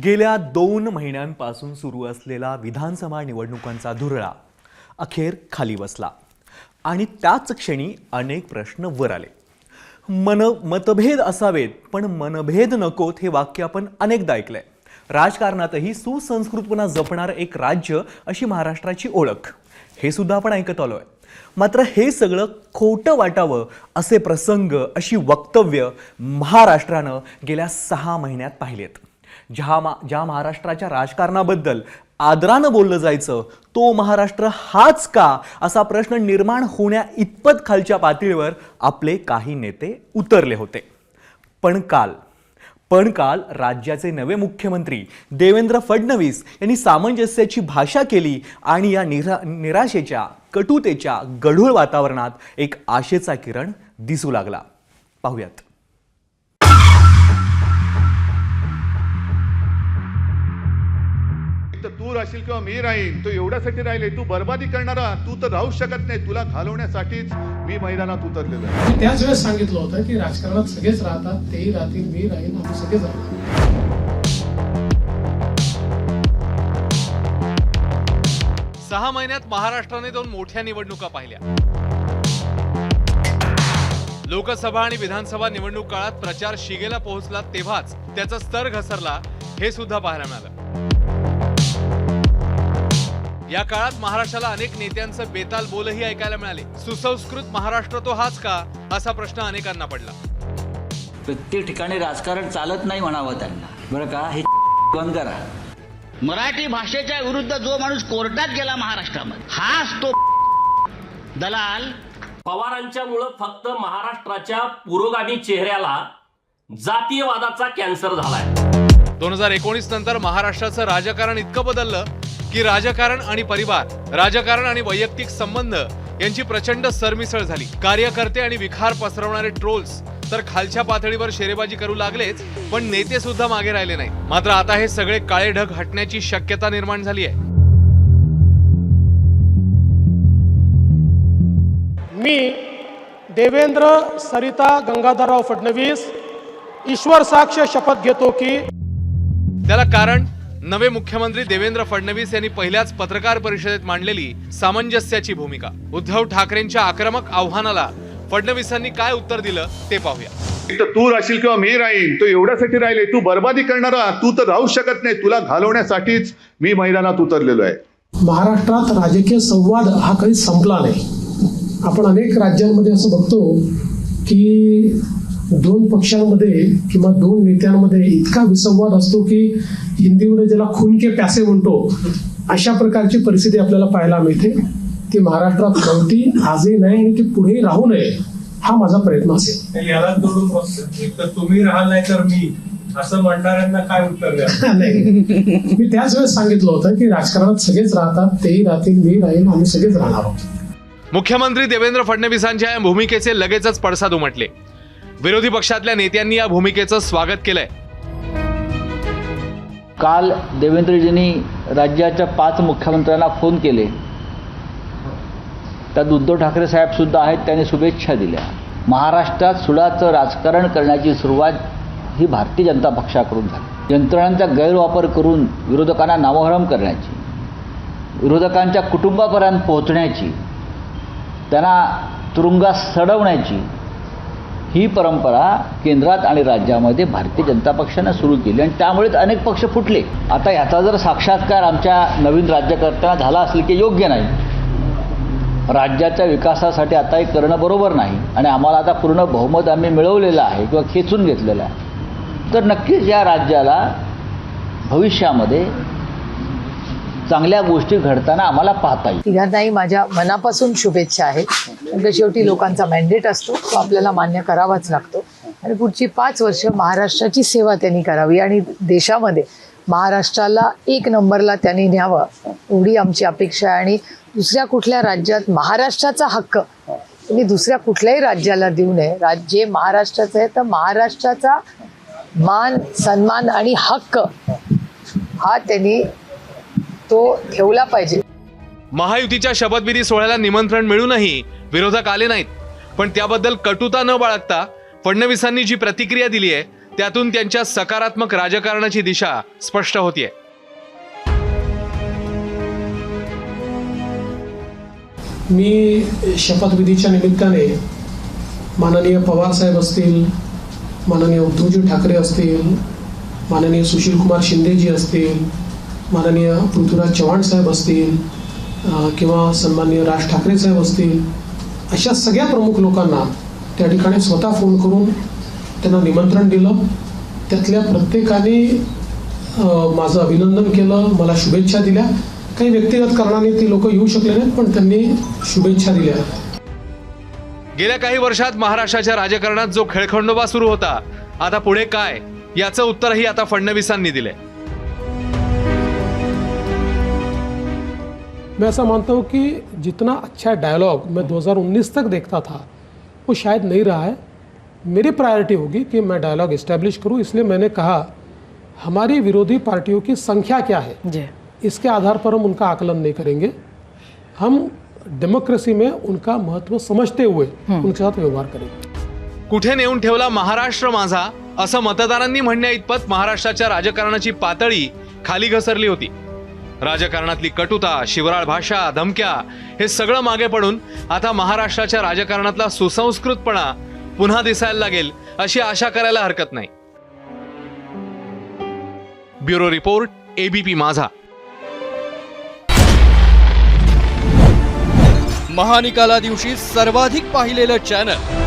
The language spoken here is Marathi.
गेल्या 2 महिन्यांपासून सुरू असलेला विधानसभा निवडणुकांचा धुरळा अखेर खाली बसला आणि त्याच क्षणी अनेक प्रश्न वर आले. मतभेद असावेत पण मनभेद नकोत हे वाक्य आपण अनेकदा ऐकलंय. राजकारणातही सुसंस्कृतपणा जपणारं एक राज्य अशी महाराष्ट्राची ओळख, हे सुद्धा आपण ऐकत आलोय. मात्र हे सगळं खोटं वाटावं असे प्रसंग, अशी वक्तव्य महाराष्ट्रानं गेल्या 6 महिन्यात पाहिलेत. ज्या महाराष्ट्राच्या राजकारणाबद्दल आदरानं बोललं जायचं तो महाराष्ट्र हाच का असा प्रश्न निर्माण होण्या इतपत खालच्या पातळीवर आपले काही नेते उतरले होते. पण काल राज्याचे नवे मुख्यमंत्री देवेंद्र फडणवीस यांनी सामंजस्याची भाषा केली आणि या निराशेच्या, कटुतेच्या गढूळ वातावरणात एक आशेचा किरण दिसू लागला. पाहूयात. तू राहशील किंवा मी राहीन, तो एवढ्यासाठी राहिले. तू बर्बादी करणारा, तू तर राहू शकत नाही. तुला घालवण्यासाठीच मी मैदानात उतरलेलो आहे. त्याच वेळेस सांगितलं होतं की राजकारणात सगळेच राहतात, तेही राहतील, मी राहीन, आम्ही सगळेच राहणार. 6 महिन्यात महाराष्ट्राने 2 मोठ्या निवडणुका पाहिल्या. लोकसभा आणि विधानसभा निवडणूक काळात प्रचार शिगेला पोहोचला तेव्हाच त्याचा स्तर घसरला, हे सुद्धा पाहायला मिळालं. या काळात महाराष्ट्राला अनेक नेत्यांचे बेताल बोलही ऐकायला मिळाले. सुसंस्कृत महाराष्ट्र तो हाच का असा प्रश्न अनेकांना पडला. प्रत्येक ठिकाणी राजकारण चालत नाही म्हणावं त्यांना, बरं का, हे बंद करा. मराठी भाषेच्या विरुद्ध जो माणूस कोर्टात गेला महाराष्ट्रामध्ये, हाच तो दलाल. पवारांच्या मुळे फक्त महाराष्ट्राच्या पुरोगामी चेहऱ्याला जातीयवादाचा कॅन्सर झालाय. 2019 नंतर महाराष्ट्राचं राजकारण इतकं बदललं की राजकारण आणि परिवार, राजकारण आणि वैयक्तिक संबंध यांची प्रचंड सरमिसळ झाली. कार्यकर्ते आणि विखार पसरवणारे ट्रोल्स तर खालच्या पातळीवर शेरेबाजी करू लागलेच, पण नेते सुद्धा मागे राहिले नाही. मात्र आता हे सगळे काळे ढग हटण्याची शक्यता निर्माण झाली आहे. मी देवेंद्र सरिता गंगाधरराव फडणवीस ईश्वर साक्ष शपथ घेतो की त्याला कारण नवे मुख्यमंत्री देवेंद्र फडणवीस यांनी पहिल्याच पत्रकार परिषदेत मांडलेली सामंजस्याची भूमिका. उद्धव ठाकरेंच्या आक्रमक आव्हानाला फडणवीसांनी काय उत्तर दिलं ते पाहूया. तू राहशील किंवा मी राहीन, तो एवढ्यासाठी राहिले. तू बर्बादी करणारा, तू तर राहू शकत नाही. तुला घालवण्यासाठीच मी मैदानात उतरलेलो आहे. महाराष्ट्रात राजकीय संवाद हा काही संपला नाही. आपण अनेक राज्यांमध्ये असं बघतो की 2 पक्षांमध्ये किंवा 2 नेत्यांमध्ये इतका विसंवाद असतो की हिंदीमध्ये ज्याला खून के प्यासे म्हणतो, अशा प्रकारची परिस्थिती आपल्याला पाहायला मिळते. ती महाराष्ट्रात नव्हती, आजही नाही आणि ती पुढेही राहू नये, हा माझा प्रयत्न असेल. याला जोडून तर तुम्ही राहाल नाही तर मी, असं म्हणणाऱ्यांना काय उत्तर द्या? नाही, मी त्याच वेळेस सांगितलं होतं की राजकारणात सगळेच राहतात, तेही राहतील, मी राहीन, आम्ही सगळेच राहणार आहोत. मुख्यमंत्री देवेंद्र फडणवीसांच्या या भूमिकेचे लगेचच पडसाद उमटले. विरोधी पक्षातल्या नेत्यांनी या भूमिकेचं स्वागत केलंय. काल देवेंद्रजींनी राज्याच्या 5 मुख्यमंत्र्यांना फोन केले. त्यात उद्धव ठाकरे साहेब सुद्धा आहेत, त्यांनी शुभेच्छा दिल्या. महाराष्ट्रात सुडाचं राजकारण करण्याची सुरुवात ही भारतीय जनता पक्षाकडून झाली. यंत्रणांचा गैरवापर करून विरोधकांना नामोहरम करण्याची, विरोधकांच्या कुटुंबापर्यंत पोहोचण्याची, त्यांना तुरुंगात सडवण्याची ही परंपरा केंद्रात आणि राज्यामध्ये भारतीय जनता पक्षानं सुरू केली आणि त्यामुळेच अनेक पक्ष फुटले. आता याचा जर साक्षात्कार आमच्या नवीन राज्यकर्त्यांना झाला असेल की योग्य नाही, राज्याच्या विकासासाठी आता हे करणं बरोबर नाही आणि आम्हाला आता पूर्ण बहुमत आम्ही मिळवलेलं आहे किंवा खेचून घेतलेलं आहे, तर नक्कीच या राज्याला भविष्यामध्ये चांगल्या गोष्टी घडताना आम्हाला पाहता येईल. तिघांनाही माझ्या मनापासून शुभेच्छा आहेत. कारण शेवटी लोकांचा मॅन्डेट असतो, तो आपल्याला मान्य करावाच लागतो आणि पुढची 5 वर्ष महाराष्ट्राची सेवा त्यांनी करावी आणि देशामध्ये महाराष्ट्राला 1 नंबरला त्यांनी न्यावं, एवढी आमची अपेक्षा आहे. आणि दुसऱ्या कुठल्या राज्यात महाराष्ट्राचा हक्क त्यांनी दुसऱ्या कुठल्याही राज्याला देऊ नये. राज्य महाराष्ट्राचं आहे तर महाराष्ट्राचा मान, सन्मान आणि हक्क हा त्यांनी तो ठेवला पाहिजे. महायुतीच्या शपथविधी सोहळ्याला निमंत्रण मिळूनही विरोधक आले नाहीत, पण त्याबद्दल कटुता न बाळगता फडणवीसांनी जी प्रतिक्रिया दिली आहे त्यातून त्यांच्या सकारात्मक राजकारणाची दिशा स्पष्ट होतीये. मी शपथविधीच्या निमित्ताने माननीय पवार साहेब असतील, माननीय उद्धवजी ठाकरे असतील, माननीय सुशीलकुमार शिंदेजी असतील, माननीय पृथ्वीराज चव्हाण साहेब असतील किंवा सन्माननीय राज ठाकरे साहेब असतील, अशा सगळ्या प्रमुख लोकांना त्या ठिकाणी स्वतः फोन करून त्यांना निमंत्रण दिलं. त्यातल्या प्रत्येकाने माझं अभिनंदन केलं, मला शुभेच्छा दिल्या. काही व्यक्तिगत कारणाने ती लोक येऊ शकले नाहीत, पण त्यांनी शुभेच्छा दिल्या. गेल्या काही वर्षात महाराष्ट्राच्या राजकारणात जो खेळखंडोबा सुरू होता, आता पुढे काय याचं उत्तरही आता फडणवीसांनी दिले. मैं ऐसा मानता हूँ कि जितना अच्छा डायलॉग मैं 2019 तक देखता था वो शायद नहीं रहा है. मेरी प्रायोरिटी होगी कि मैं डायलॉग इस्टेब्लिश करूँ. इसलिए मैंने कहा हमारी विरोधी पार्टियों की संख्या क्या है, इसके आधार पर हम उनका आकलन नहीं करेंगे. हम डेमोक्रेसी में उनका महत्व समझते हुए उनके साथ व्यवहार करेंगे. कुठे नेऊन ठेवला महाराष्ट्र माझा असं मतदारांनी म्हणण्या इतपत महाराष्ट्राच्या राजकारणाची पातळी खाली घसरली होती. राजकारणातली कटुता, शिवराळ भाषा, धमक्या हे सगळं मागे पडून आता महाराष्ट्राच्या राजकारणातला सुसंस्कृतपणा पुन्हा दिसायला लागेल अशी आशा करायला हरकत नाही. ब्युरो रिपोर्ट, एबीपी माझा. महानिकाला दिवशी सर्वाधिक पाहिलेलं चॅनल